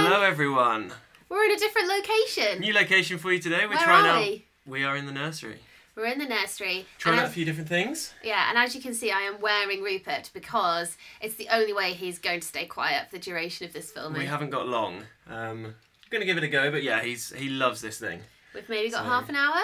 Hello everyone. We're in a different location. New location for you today. Where are we? We are in the nursery. We're in the nursery. Trying out a few different things. Yeah, and as you can see, I am wearing Rupert because it's the only way he's going to stay quiet for the duration of this filming. We haven't got long. I'm going to give it a go, but yeah, he loves this thing. We've maybe got half an hour.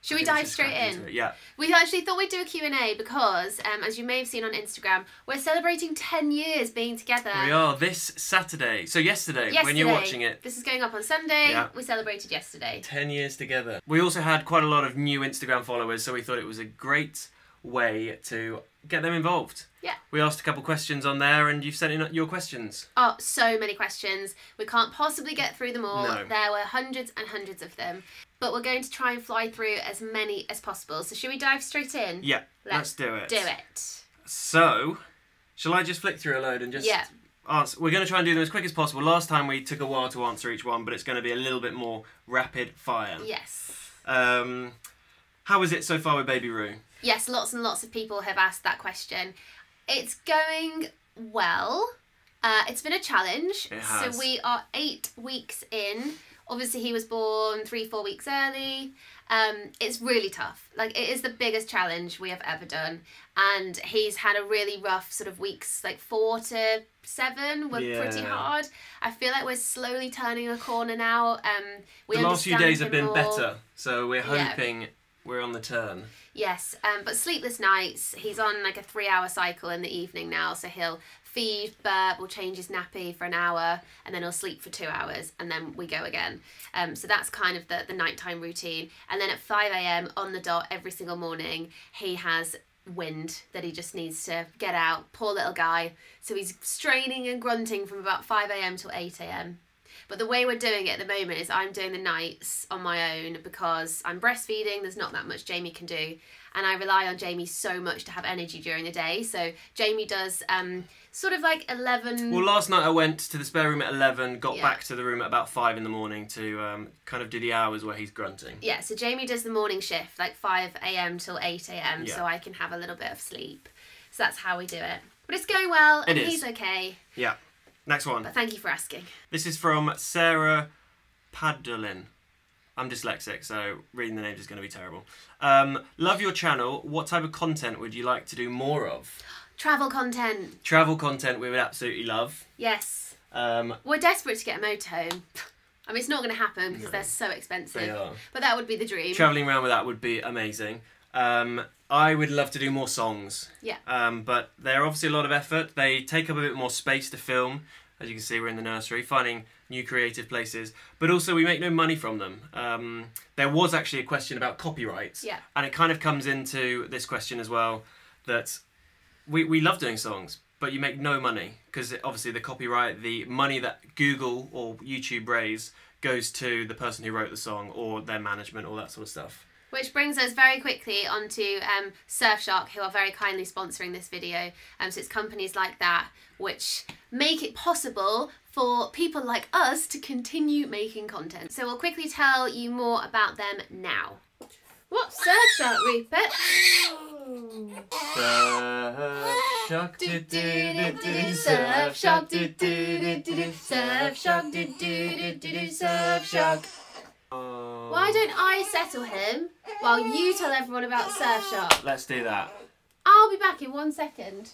Should we dive straight in? Yeah. We actually thought we'd do a Q&A because, as you may have seen on Instagram, we're celebrating 10 years being together. We are this Saturday. So yesterday, when you're watching it. This is going up on Sunday. Yeah. We celebrated yesterday. 10 years together. We also had quite a lot of new Instagram followers, so we thought it was a great way to get them involved. Yeah. We asked a couple questions on there and you've sent in your questions. Oh, so many questions. We can't possibly get through them all. No. There were hundreds and hundreds of them. But we're going to try and fly through as many as possible. So should we dive straight in? Yeah, let's do it. Do it. So, shall I just flick through a load and just answer? We're going to try and do them as quick as possible. Last time we took a while to answer each one, but it's going to be a little bit more rapid fire. Yes. How is it so far with Baby Roo? Yes, lots and lots of people have asked that question. It's going well. It's been a challenge. It has. So we are 8 weeks in. Obviously, he was born 3-4 weeks early. It's really tough. Like, it is the biggest challenge we have ever done. And he's had a really rough sort of weeks, like 4 to 7 were pretty hard. I feel like we're slowly turning a corner now. The last few days have been better, so we're hoping we're on the turn. Yes, but sleepless nights. He's on like a 3-hour cycle in the evening now, so he'll feed, burp, we'll change his nappy for an hour, and then he'll sleep for 2 hours, and then we go again. So that's kind of the nighttime routine. And then at 5 AM on the dot every single morning, he has wind that he just needs to get out. Poor little guy. So he's straining and grunting from about 5 AM till 8 AM. But the way we're doing it at the moment is I'm doing the nights on my own because I'm breastfeeding, there's not that much Jamie can do. And I rely on Jamie so much to have energy during the day. So Jamie does sort of like 11... Well, last night I went to the spare room at 11, got back to the room at about 5 in the morning to kind of do the hours where he's grunting. Yeah, so Jamie does the morning shift, like 5 AM till 8 AM, Yeah. so I can have a little bit of sleep. So that's how we do it. But it's going well, and he's okay. Yeah. Next one. But thank you for asking. This is from Sarah Padulin. I'm dyslexic, so reading the names is going to be terrible. Love your channel. What type of content would you like to do more of? Travel content. Travel content we would absolutely love. Yes. We're desperate to get a motorhome. I mean, it's not going to happen because they're so expensive. They are. But that would be the dream. Travelling around with that would be amazing. I would love to do more songs. Yeah. But they're obviously a lot of effort. They take up a bit more space to film. As you can see, we're in the nursery, finding new creative places. But also, we make no money from them. There was actually a question about copyrights. Yeah. And it kind of comes into this question as well, that we love doing songs, but you make no money. Because obviously the copyright, the money that Google or YouTube raise goes to the person who wrote the song or their management, all that sort of stuff. Which brings us very quickly onto Surfshark, who are very kindly sponsoring this video. So it's companies like that which make it possible for people like us to continue making content. So we'll quickly tell you more about them now. What's Surfshark, Rupert? Surfshark, Surfshark, Surfshark, Surfshark. Why don't I settle him while you tell everyone about Surfshark? Let's do that. I'll be back in 1 second.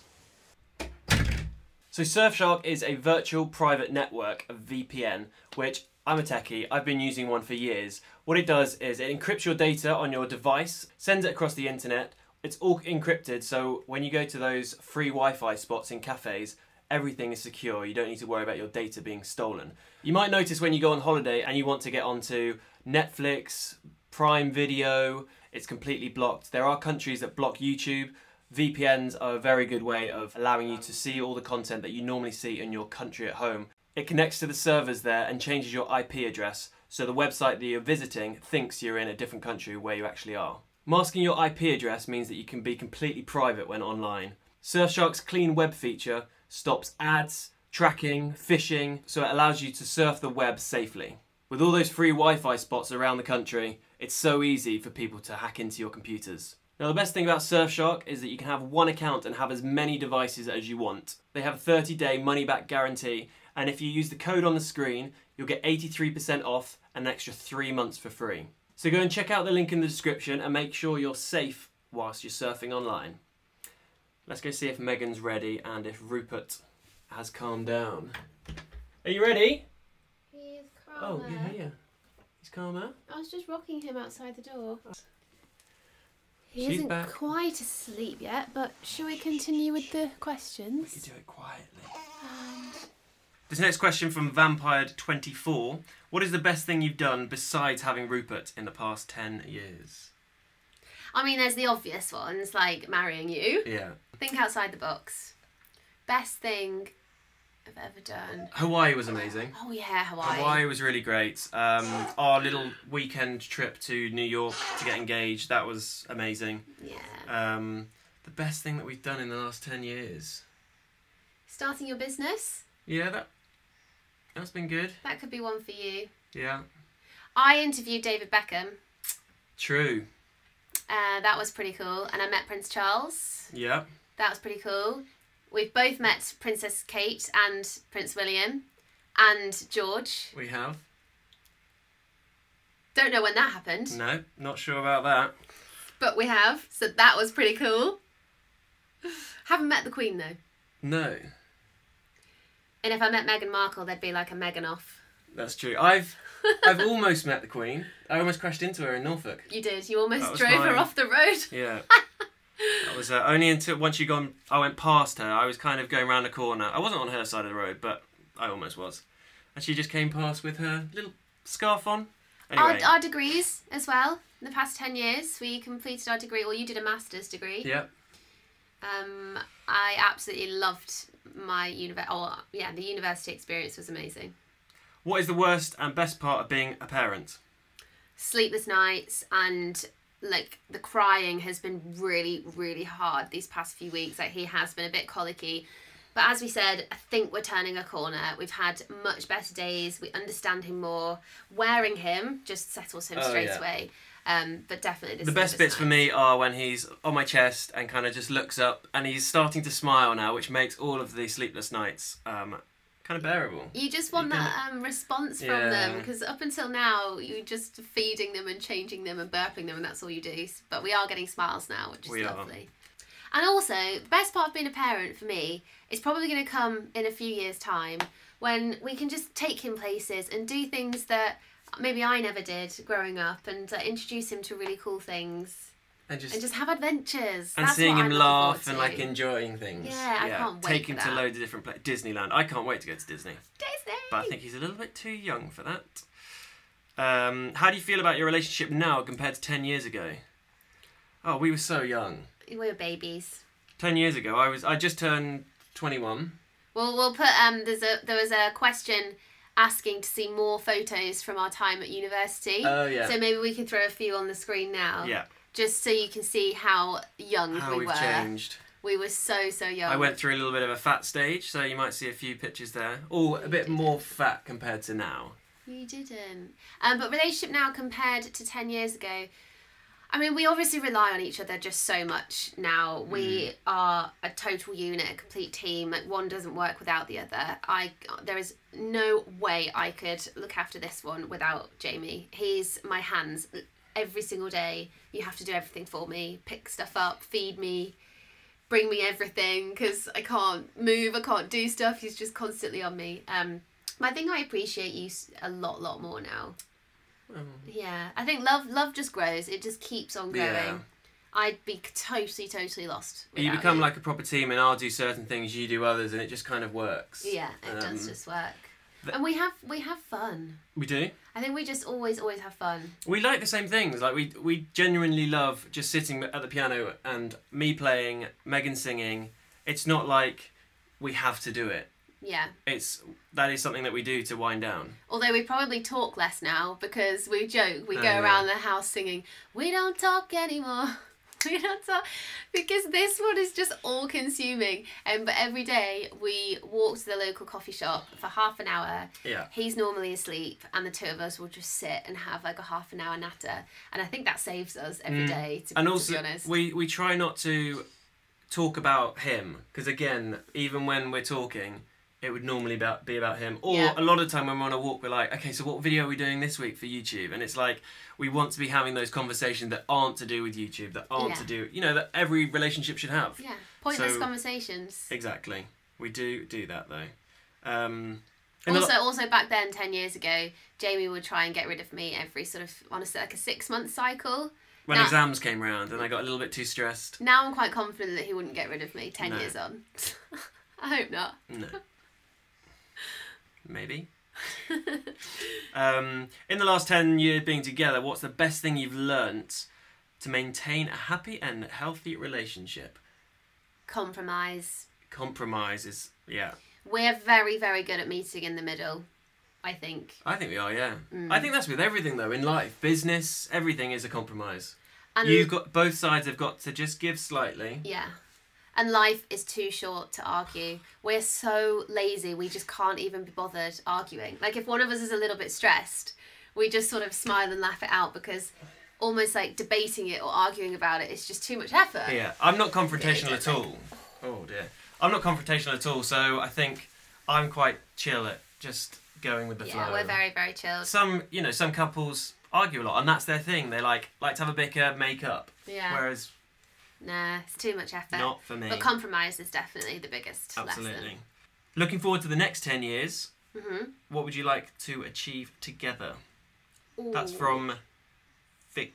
So Surfshark is a virtual private network, a VPN, which I'm a techie, I've been using one for years. What it does is it encrypts your data on your device, sends it across the internet. It's all encrypted, so when you go to those free Wi-Fi spots in cafes, everything is secure. You don't need to worry about your data being stolen. You might notice when you go on holiday and you want to get onto Netflix, Prime Video, it's completely blocked. There are countries that block YouTube. VPNs are a very good way of allowing you to see all the content that you normally see in your country at home. It connects to the servers there and changes your IP address, so the website that you're visiting thinks you're in a different country where you actually are. Masking your IP address means that you can be completely private when online. Surfshark's clean web feature stops ads, tracking, phishing, so it allows you to surf the web safely. With all those free Wi-Fi spots around the country, it's so easy for people to hack into your computers. Now the best thing about Surfshark is that you can have one account and have as many devices as you want. They have a 30-day money-back guarantee, and if you use the code on the screen, you'll get 83% off and an extra 3 months for free. So go and check out the link in the description and make sure you're safe whilst you're surfing online. Let's go see if Megan's ready and if Rupert has calmed down. Are you ready? He is calmer. Oh, yeah. He's calmer. I was just rocking him outside the door. He She's isn't back. quite asleep yet, but shall we continue with the questions? We can do it quietly. This next question from Vampire24. What is the best thing you've done besides having Rupert in the past 10 years? I mean, there's the obvious ones, like marrying you. Yeah. Think outside the box. Best thing I've ever done. Hawaii was amazing. Oh yeah, Hawaii. Hawaii was really great. Our little weekend trip to New York to get engaged, that was amazing. Yeah. The best thing that we've done in the last 10 years. Starting your business. Yeah, that's been good. That could be one for you. Yeah. I interviewed David Beckham. True. That was pretty cool. And I met Prince Charles. Yeah. That was pretty cool. We've both met Princess Kate and Prince William and George. We have. Don't know when that happened. No, not sure about that. But we have. So that was pretty cool. Haven't met the Queen though. No. And if I met Meghan Markle, there'd be like a Meghan off. That's true. I've almost met the Queen. I almost crashed into her in Norfolk. You did. You almost was drove her fine. off the road. Yeah. That was only until once I went past her. I was kind of going around a corner. I wasn't on her side of the road, but I almost was. And she just came past with her little scarf on. Anyway. Our degrees as well. In the past 10 years, we completed our degree. Well, you did a master's degree. Yeah. I absolutely loved my the university experience was amazing. What is the worst and best part of being a parent? Sleepless nights and like the crying has been really, really hard these past few weeks. Like he has been a bit colicky. But as we said, I think we're turning a corner. We've had much better days. We understand him more. Wearing him just settles him straight away. But definitely the best bits for me are when he's on my chest and kind of just looks up and he's starting to smile now, which makes all of the sleepless nights kind of bearable. You just want that response from them, because up until now you're just feeding them and changing them and burping them and that's all you do. But we are getting smiles now, which is lovely. And also, the best part of being a parent for me is probably going to come in a few years' time when we can just take him places and do things that maybe I never did growing up and introduce him to really cool things. And just have adventures. And that's seeing what him I'm laugh looking and forward like enjoying things. Yeah, I can't wait Take for him that. to loads of different places. Disneyland. I can't wait to go to Disney. Disney! But I think he's a little bit too young for that. How do you feel about your relationship now compared to 10 years ago? Oh, we were so young. We were babies. 10 years ago, I just turned 21. Well, we'll put there was a question asking to see more photos from our time at university. Oh yeah. So maybe we can throw a few on the screen now. Yeah. Just so you can see how young How we we've were. changed. We were so young. I went through a little bit of a fat stage, so you might see a few pictures there. Oh, a bit more fat compared to now. You didn't. But relationship now compared to 10 years ago, I mean, we obviously rely on each other just so much now. We are a total unit, a complete team. Like one doesn't work without the other. There is no way I could look after this one without Jamie. He's my hands every single day. You have to do everything for me. Pick stuff up, feed me, bring me everything because I can't move, I can't do stuff. He's just constantly on me. I think I appreciate you a lot more now. Yeah, I think love just grows. It just keeps on growing. Yeah. I'd be totally lost without You become like a proper team, and I'll do certain things, you do others, and it just kind of works. Yeah, it does just work. And we have fun. We do. I think we just always have fun. We like the same things. Like we genuinely love just sitting at the piano and me playing, Megan singing. It's not like we have to do it. Yeah. That is something that we do to wind down. Although we probably talk less now because we joke. We go around the house singing, "We don't talk anymore." We're not because this one is just all consuming. But every day we walk to the local coffee shop for half an hour. Yeah. He's normally asleep, and the two of us will just sit and have like a half an hour natter. And I think that saves us every day. To be honest, we try not to talk about him, because again, even when we're talking, it would normally be about him. Or a lot of the time when we're on a walk, we're like, okay, so what video are we doing this week for YouTube? And it's like, we want to be having those conversations that aren't to do with YouTube, that aren't to do, that every relationship should have. Yeah, pointless conversations. Exactly. We do that though. Also back then, 10 years ago, Jamie would try and get rid of me every sort of, honestly, like a 6-month cycle. When exams came round and I got a little bit too stressed. Now I'm quite confident that he wouldn't get rid of me 10 years on. I hope not. No. Maybe. In the last 10 years being together, what's the best thing you've learnt to maintain a happy and healthy relationship? Compromise. Compromise is, yeah. We're very, very good at meeting in the middle, I think. I think we are, yeah. I think that's with everything though, in life. Business, everything is a compromise. And both sides have got to just give slightly. Yeah. And life is too short to argue. We're so lazy, we just can't even be bothered arguing. Like if one of us is a little bit stressed, we just sort of smile and laugh it out, because almost like debating it or arguing about it is just too much effort. Yeah, I'm not confrontational at all. Oh dear. I'm not confrontational at all, so I think I'm quite chill at just going with the flow. Yeah, we're very, very chilled. Some couples argue a lot, and that's their thing. They like to have a bicker, make up. Yeah. Whereas... Nah, it's too much effort. Not for me. But compromise is definitely the biggest Absolutely. lesson. Looking forward to the next 10 years. Mm-hmm. What would you like to achieve together? Ooh. That's from Vic.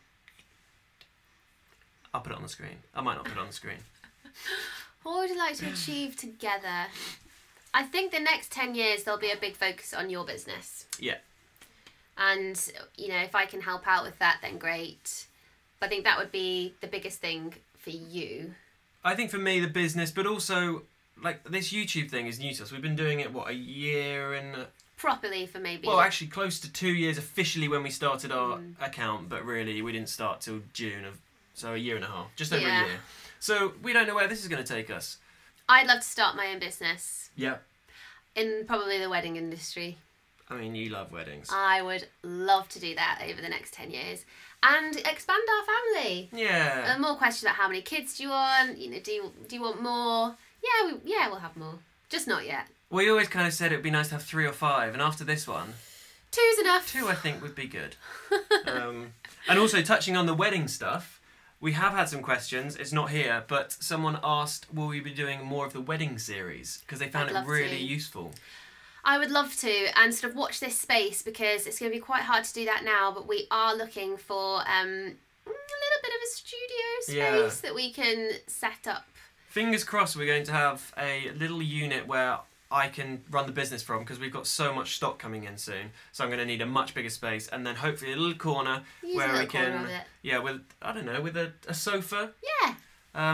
I'll put it on the screen. I might not put it on the screen. What would you like to achieve together? I think the next 10 years there'll be a big focus on your business. Yeah. And, if I can help out with that, then great. But I think that would be the biggest thing for you. I think for me, the business, but also, like, this YouTube thing is new to us. We've been doing it, a year and... Properly for maybe... Well, actually, close to 2 years officially when we started our account, but really, we didn't start till June so a year and a half. Just over a year. So, we don't know where this is going to take us. I'd love to start my own business. Yeah. In probably the wedding industry. I mean, you love weddings. I would love to do that over the next 10 years. And expand our family. Yeah. More questions about how many kids do you want? Do you want more? Yeah, we'll have more. Just not yet. We always kind of said it would be nice to have 3 or 5, and after this one... 2's enough. 2, I think, would be good. And also, touching on the wedding stuff, we have had some questions. It's not here, but someone asked, will we be doing more of the wedding series? Because they found it really useful. I would love to, and sort of watch this space, because it's going to be quite hard to do that now, but we are looking for a little bit of a studio space that we can set up. Fingers crossed we're going to have a little unit where I can run the business from, because we've got so much stock coming in soon. So I'm going to need a much bigger space, and then hopefully a little corner where we can, with a sofa. Yeah.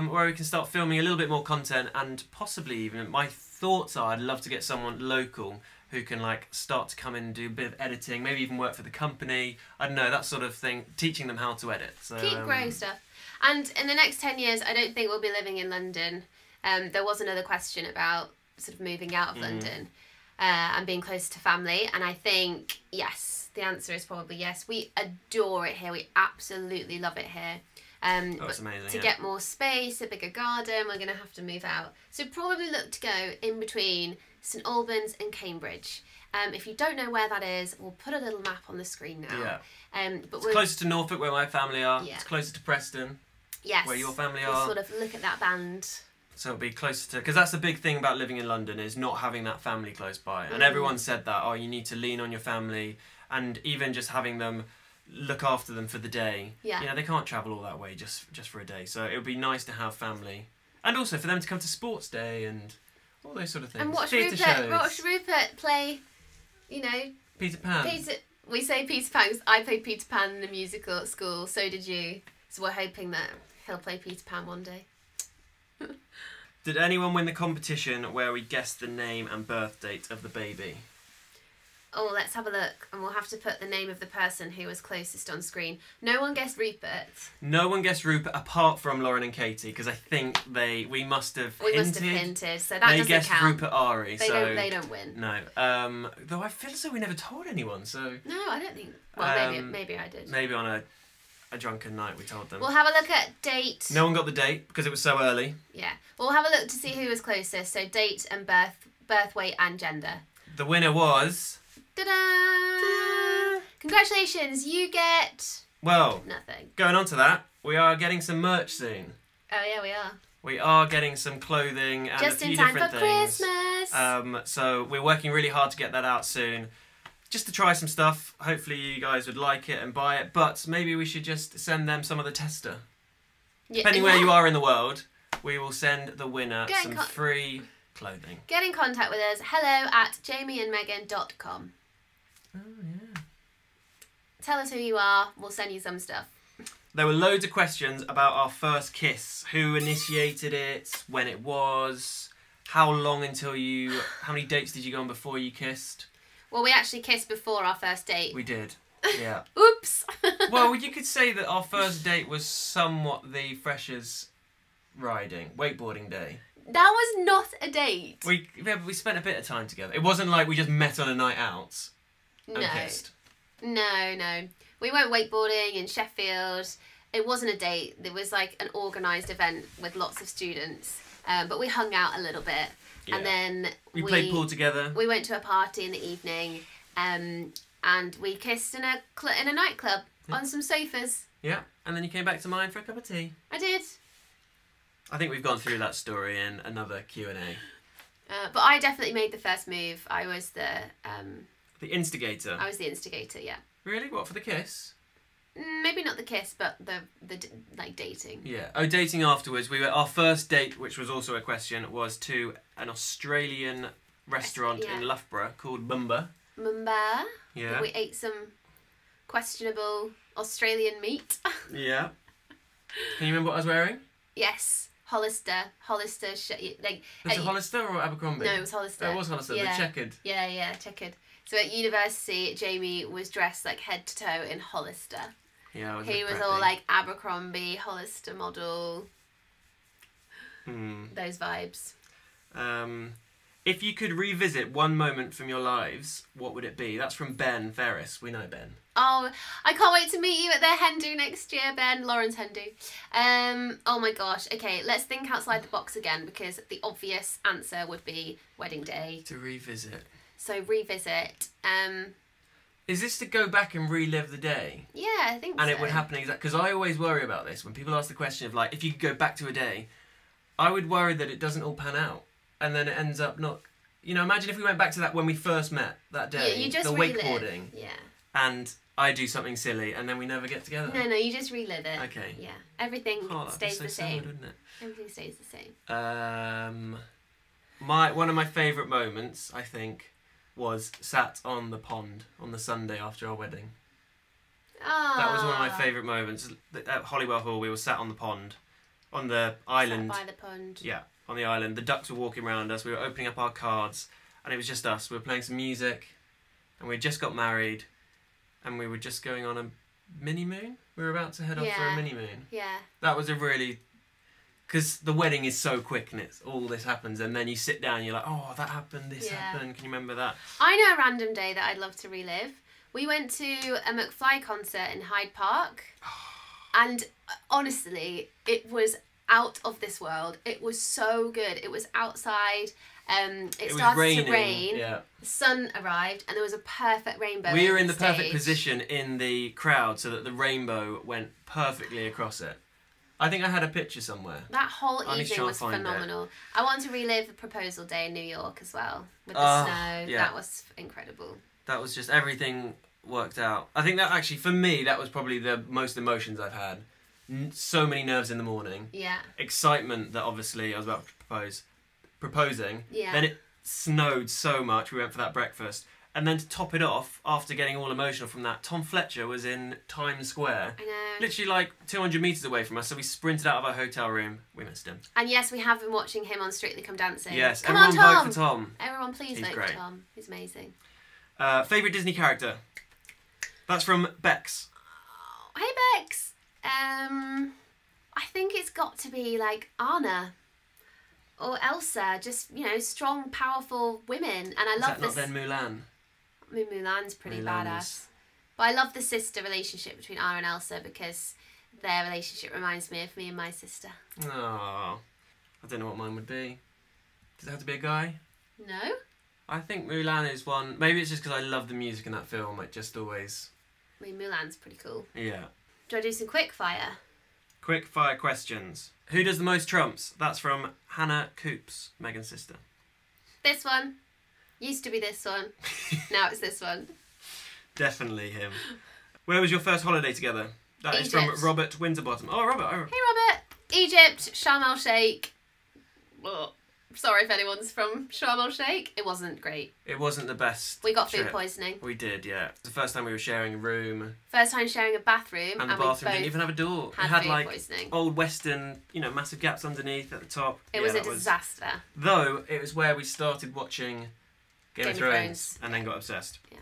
Where we can start filming a little bit more content, and possibly even my thoughts are I'd love to get someone local who can start to come in and do a bit of editing, maybe even work for the company. I don't know, that sort of thing, teaching them how to edit. So, keep growing stuff. And in the next 10 years, I don't think we'll be living in London. There was another question about sort of moving out of London and being close to family. And I think, yes, the answer is probably yes. We adore it here. We absolutely love it here. It's amazing, to get more space, a bigger garden, we're going to have to move out. So probably look to go in between St Albans and Cambridge. If you don't know where that is, we'll put a little map on the screen now. Yeah. But it's closer to Norfolk, where my family are. Yeah. It's closer to Preston. Yes. Where your family we'll are. Sort of look at that band. So it'll be closer to... Because that's the big thing about living in London, is not having that family close by. And everyone said that, you need to lean on your family, and even just having them... look after them for the day. Yeah. They can't travel all that way just for a day. So it would be nice to have family. And also for them to come to sports day and all those sort of things. And watch Rupert play, Peter Pan. We say Peter Pan because I played Peter Pan in the musical at school. So did you. So we're hoping that he'll play Peter Pan one day. Did anyone win the competition where we guessed the name and birth date of the baby? Oh, let's have a look, and we'll have to put the name of the person who was closest on screen. No one guessed Rupert. No one guessed Rupert apart from Lauren and Katie, because I think we must have hinted. We must have hinted, so that doesn't count. They guessed Rupert Ari, they don't win. No. Though I feel as though we never told anyone, so... No, I don't think... Well, maybe I did. Maybe on a drunken night we told them. We'll have a look at date. No one got the date, because it was so early. Yeah. We'll have a look to see who was closest, so date and birth weight and gender. The winner was... Ta-da! Ta-da! Congratulations, you get... Well, nothing. Going on to that, we are getting some merch soon. Oh yeah, we are. We are getting some clothing and just a few in time different for things. Christmas. So we're working really hard to get that out soon. Just to try some stuff. Hopefully you guys would like it and buy it. But maybe we should just send them some of the tester. Yeah, Depending where you are in the world, we will send the winner some free clothing. Get in contact with us. hello@jamieandmegan.com. Oh, yeah. Tell us who you are. We'll send you some stuff. There were loads of questions about our first kiss. Who initiated it? When it was? How long until you... How many dates did you go on before you kissed? Well, we actually kissed before our first date. We did, yeah. Oops! Well, you could say that our first date was somewhat the freshers riding, wakeboarding day. That was not a date. We spent a bit of time together. It wasn't like we just met on a night out and kissed. No. We went wakeboarding in Sheffield. It wasn't a date. It was like an organised event with lots of students. But we hung out a little bit. Yeah. And then we played pool together. We went to a party in the evening. And we kissed in a nightclub on some sofas. Yeah. And then you came back to mine for a cup of tea. I did. I think we've gone through that story in another Q&A. But I definitely made the first move. I was the instigator. I was the instigator, yeah. Really? What, for the kiss? Maybe not the kiss, but the like dating. Yeah. Oh, dating afterwards. Our first date, which was also a question, was to an Australian restaurant in Loughborough called Mumba. Mumba. Yeah. We ate some questionable Australian meat. Yeah. Can you remember what I was wearing? Yes. Hollister. Was it Hollister or Abercrombie? No, it was Hollister. It was Hollister, the checkered. Yeah, checkered. So at university, Jamie was dressed like head to toe in Hollister. Yeah, he was all like Abercrombie, Hollister model. Those vibes. If you could revisit one moment from your lives, what would it be? That's from Ben Ferris. We know Ben. Oh, I can't wait to meet you at their hen do next year, Ben. Lauren's hen do. Oh my gosh. Okay, let's think outside the box again, because the obvious answer would be wedding day. To revisit. So revisit. Is this to go back and relive the day? Yeah, I think so. And it would happen exactly... Because I always worry about this. When people ask the question of, like, if you could go back to a day, I would worry that it doesn't all pan out. And then it ends up not... You know, imagine if we went back to that when we first met that day. Yeah, you just relive. Wakeboarding. Yeah. And I do something silly and then we never get together. No, you just relive it. Okay. Yeah. Everything stays the same. Sad, wouldn't it? Everything stays the same. One of my favourite moments, I think, was sat on the pond on the Sunday after our wedding. Oh. That was one of my favourite moments. At Holywell Hall, we were sat on the pond, on the island. Sat by the pond. Yeah, on the island. The ducks were walking around us. We were opening up our cards, and it was just us. We were playing some music, and we had just got married, and we were just going on a mini moon. We were about to head off for a mini moon. Yeah. That was a really... Because the wedding is so quick and all this happens, and then you sit down and you're like, oh, that happened, this happened, can you remember that? I know a random day that I'd love to relive. We went to a McFly concert in Hyde Park, and honestly, it was out of this world. It was so good. It was outside, it started to rain, the sun arrived, and there was a perfect rainbow. We were in the perfect position in the crowd so that the rainbow went perfectly across it. I think I had a picture somewhere. That whole evening was phenomenal. I want to relive the proposal day in New York as well, with the snow. Yeah. That was incredible. That was just, everything worked out. I think that actually, for me, that was probably the most emotions I've had. So many nerves in the morning. Yeah. Excitement that obviously I was about to proposing. Yeah. Then it snowed so much, we went for that breakfast. And then to top it off, after getting all emotional from that, Tom Fletcher was in Times Square. I know. Literally like 200 metres away from us, so we sprinted out of our hotel room. We missed him. And yes, we have been watching him on Strictly Come Dancing. Yes, Come everyone on, Tom. vote for Tom. Everyone please He's vote great. for Tom. He's amazing. Favourite Disney character? That's from Bex. Oh, hey Bex. I think it's got to be like Anna or Elsa. Just, you know, strong, powerful women. And I love this. Is that not then Mulan? I mean, Mulan's pretty Mulan badass. is- But I love the sister relationship between Anna and Elsa because their relationship reminds me of me and my sister. Oh, I don't know what mine would be. Does it have to be a guy? No? I think Mulan is one. Maybe it's just because I love the music in that film. It just always. I mean, Mulan's pretty cool. Yeah. Do I do some quick fire? Quick fire questions. Who does the most trumps? That's from Hannah Coops, Megan's sister. This one. Used to be this one. Now it's this one. Definitely him. Where was your first holiday together? That is from Egypt. Robert Winterbottom. Oh, Robert. Hey Robert. Egypt, Sharm el Sheikh. Oh, sorry if anyone's from Sharm el Sheikh. It wasn't great. It wasn't the best. We got food trip. poisoning. We did, yeah. It was the first time we were sharing a room, First time sharing a bathroom, and the we bathroom both didn't even have a door. It had had food like poisoning. old Western, you know, massive gaps underneath at the top. It was a disaster. Though it was where we started watching Game of Thrones, Thrones. and then got obsessed. Yeah.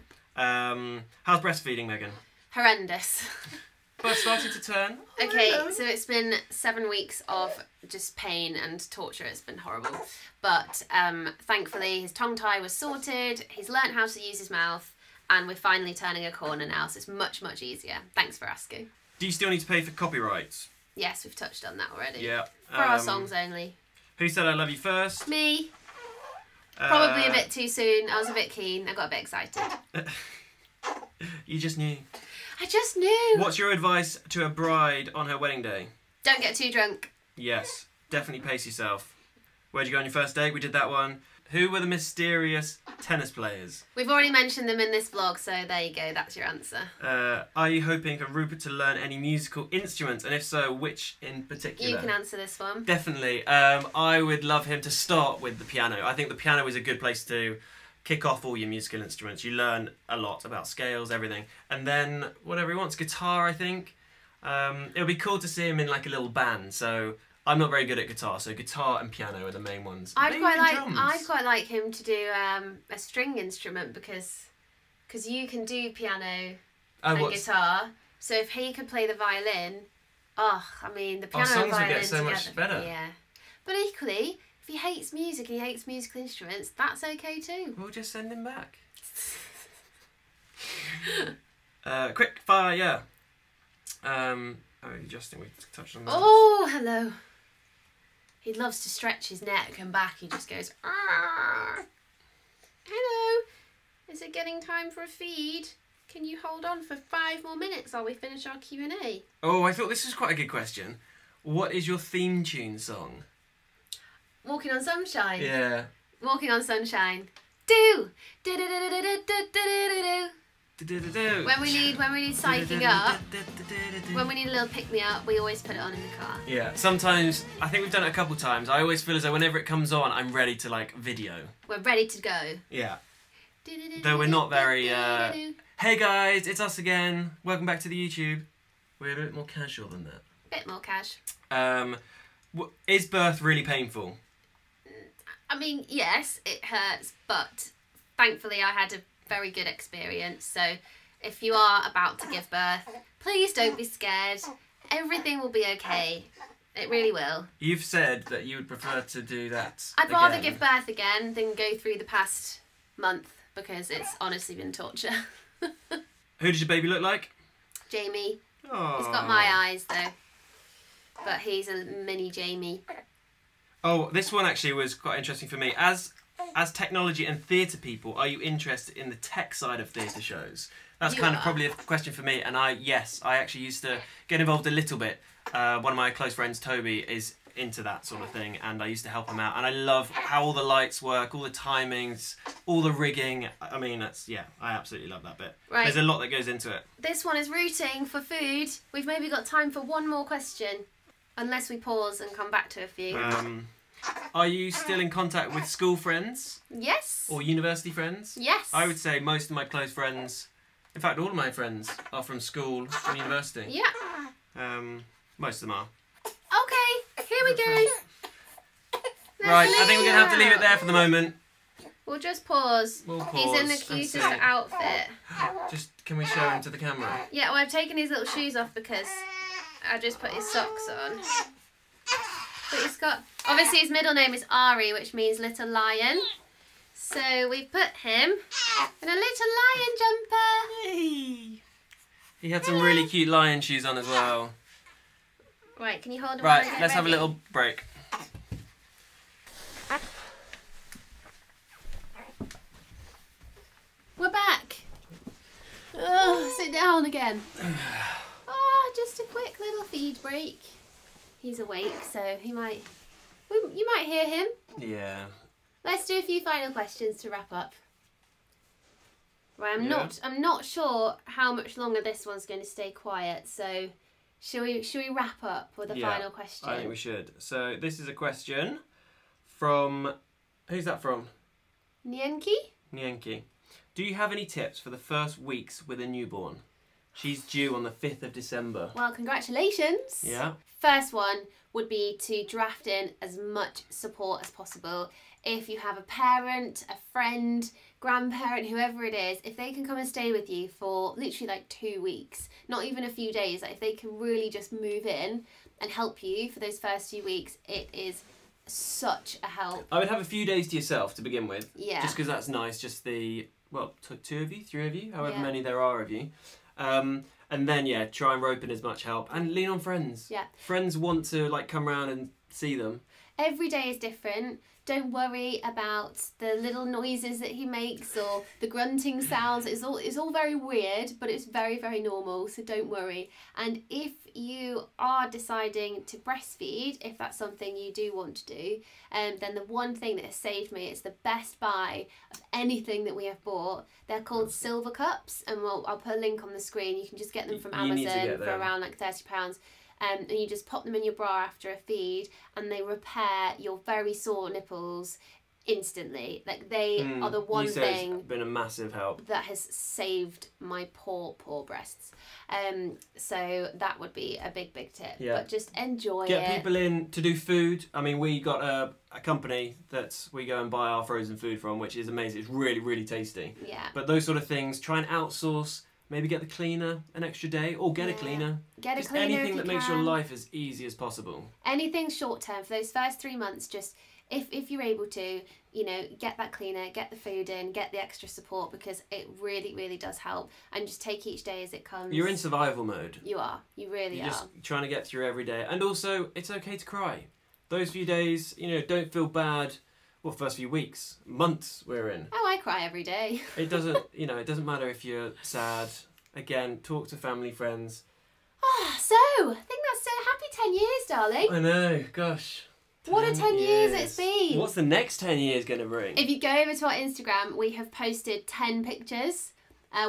How's breastfeeding, Megan? Horrendous. But started to turn. Okay, so it's been 7 weeks of just pain and torture. It's been horrible. But thankfully his tongue tie was sorted, he's learnt how to use his mouth, and we're finally turning a corner now, so it's much, much easier. Thanks for asking. Do you still need to pay for copyrights? Yes, we've touched on that already. Yeah. For our songs only. Who said I love you first? Me. Probably a bit too soon. I was a bit keen. I got a bit excited. You just knew. I just knew. What's your advice to a bride on her wedding day? Don't get too drunk. Yes, definitely pace yourself. Where'd you go on your first date? We did that one. Who were the mysterious tennis players? We've already mentioned them in this vlog, so there you go. That's your answer. Are you hoping for Rupert to learn any musical instruments? And if so, which in particular? You can answer this one. Definitely. I would love him to start with the piano. I think the piano is a good place to kick off all your musical instruments. You learn a lot about scales, everything. And then whatever he wants. Guitar, I think. It would be cool to see him in like a little band. So I'm not very good at guitar, so guitar and piano are the main ones. I'd Maybe quite even like drums. him to do a string instrument because you can do piano and guitar. So if he could play the violin, I mean the piano songs and would violin get so together. much better. Yeah, but equally, if he hates music and he hates musical instruments, that's okay too. We'll just send him back. Quick fire, yeah. Justin, we touched on that. Oh, hello. He loves to stretch his neck and back. He just goes, "Arr." Hello. Is it getting time for a feed? Can you hold on for 5 more minutes while we finish our Q&A? Oh, I thought this was quite a good question. What is your theme tune song? Walking on Sunshine. Yeah. Walking on Sunshine. Do. Do do do do do do do do. When we need psyching up, when we need a little pick me up, we always put it on in the car. Yeah, sometimes, I think we've done it a couple times, I always feel as though whenever it comes on, I'm ready to like video. We're ready to go. Yeah. Though we're not very, hey guys, it's us again, welcome back to the YouTube. We're a bit more casual than that. Bit more cash. Is birth really painful? I mean, yes, it hurts, but thankfully I had a very good experience. So if you are about to give birth, please don't be scared. Everything will be okay. It really will. You've said that you would prefer to do that I'd rather again. give birth again than go through the past month because it's honestly been torture. Who does your baby look like? Jamie. Oh. He's got my eyes though. But he's a mini Jamie. Oh, this one actually was quite interesting for me. As technology and theatre people, are you interested in the tech side of theatre shows? That's You kind of are. probably a question for me. And I actually used to get involved a little bit. One of my close friends, Toby, is into that sort of thing, and I used to help him out. And I love how all the lights work, all the timings, all the rigging. I mean, I absolutely love that bit. Right. There's a lot that goes into it. This one is rooting for food. We've maybe got time for one more question. Unless we pause and come back to a few. Are you still in contact with school friends Yes. or university friends? Yes. I would say most of my close friends, in fact all of my friends, are from school and university. Yeah. Most of them are. Okay, here we go. Right, I think we're going to have to leave it there for the moment. We'll just pause. We'll He's in the pause and cutest see. outfit. Just, can we show him to the camera? Yeah, well, I've taken his little shoes off because I just put his socks on. But he's got, obviously his middle name is Ari, which means little lion. So we've put him in a little lion jumper. Hey. He had some really cute lion shoes on as well. Right, can you hold him? Right, while I get let's have a ready? little break. We're back. Oh, sit down again. Oh, just a quick little feed break. He's awake, so you might hear him. Yeah. Let's do a few final questions to wrap up. Right, I'm Yeah. not sure how much longer this one's going to stay quiet. So, shall we wrap up with a final question? I think we should. So this is a question from, who's that from? Nyenki? Nyenki. Do you have any tips for the first weeks with a newborn? She's due on the 5th of December. Well, congratulations. Yeah. First one would be to draft in as much support as possible. If you have a parent, a friend, grandparent, whoever it is, if they can come and stay with you for literally like 2 weeks, not even a few days, like if they can really just move in and help you for those first few weeks, it is such a help. I would have a few days to yourself to begin with. Yeah. Just because that's nice. Just the, well, 2 of you, 3 of you, however Yeah. many there are of you. And then, yeah, try and rope in as much help. And lean on friends. Yeah. Friends want to, like, come around and see them. Every day is different. Don't worry about the little noises that he makes or the grunting sounds. It's all very weird, but it's very, very normal, so don't worry. And if you are deciding to breastfeed, if that's something you do want to do, then the one thing that has saved me, it's the best buy of anything that we have bought. They're called Silver Cups, and I'll put a link on the screen. You can just get them from You need to Amazon get for them. around like £30. And you just pop them in your bra after a feed, and they repair your very sore nipples instantly. Like they are the one you said thing it's been a massive help. that has saved my poor breasts. So that would be a big tip. Yeah. But just enjoy Get it. people in to do food. I mean, we got a company that we go and buy our frozen food from, which is amazing. It's really, really tasty. Yeah. But those sort of things, try and outsource. Maybe get the cleaner an extra day, or get a Yeah. cleaner. Get a Just cleaner if anything you that makes your can. life as easy as possible. Anything short term for those first 3 months, just if you're able to, you know, get that cleaner, get the food in, get the extra support, because it really, really does help. And just take each day as it comes. You're in survival mode. You are. You really You're are. just trying to get through every day. And also, it's okay to cry. Those few days, you know, don't feel bad. Well, first few weeks, months we're in. Oh, I cry every day. It doesn't, you know, it doesn't matter if you're sad. Again, talk to family, friends. So, I think that's a happy 10 years, darling. I know, gosh. What a 10 years it's been. What's the next 10 years going to bring? If you go over to our Instagram, we have posted 10 pictures.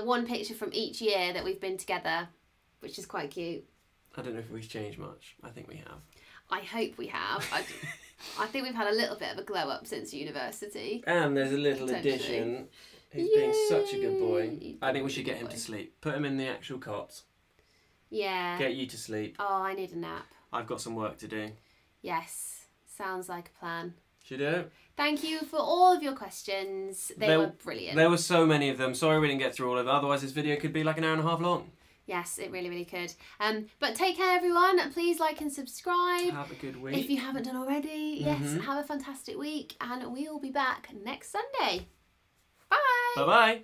One picture from each year that we've been together, which is quite cute. I don't know if we've changed much. I think we have. I hope we have. I think we've had a little bit of a glow up since university. And there's a little Potentially. addition. He's being such a good boy. Yay. I think we should get him Good to boy. sleep. Put him in the actual cot. Yeah. Get you to sleep. Oh, I need a nap. I've got some work to do. Yes. Sounds like a plan. Should we do it? Thank you for all of your questions. They were brilliant. There were so many of them. Sorry we didn't get through all of them. Otherwise this video could be like an hour and a half long. Yes, it really, really could. But take care, everyone. Please like and subscribe. Have a good week. If you haven't done already, yes, have a fantastic week, and we will be back next Sunday. Bye. Bye-bye.